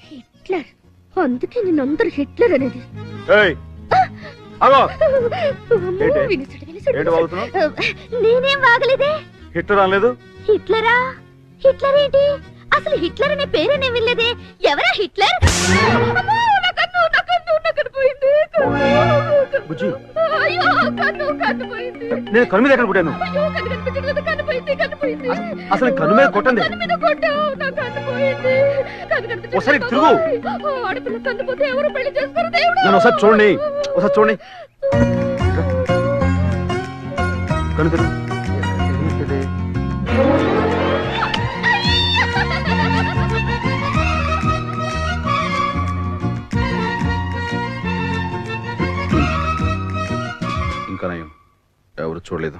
Hitler, అందుకే నిన్నందరూ Hitler అనేది. నేనేం వాగలేదే. హిట్లర్ అనలేదు. హిట్లరా? హిట్లర్ ఏంటి? అసలు హిట్లర్ అనే పేరేనే వినలేదే. ఎవరా హిట్లర్? బుజ్జి, నేను కన్ను మీద ఎక్కడ కొట్టాను? అసలు కన్ను మీద కొట్టండి. ఒకసారి తిరుగు. నన్ను ఒకసారి చూడండి, ఒకసారి చూడండి. కన్ను తిరుగు. ఇంకా నయం, ఎవరు చూడలేదు.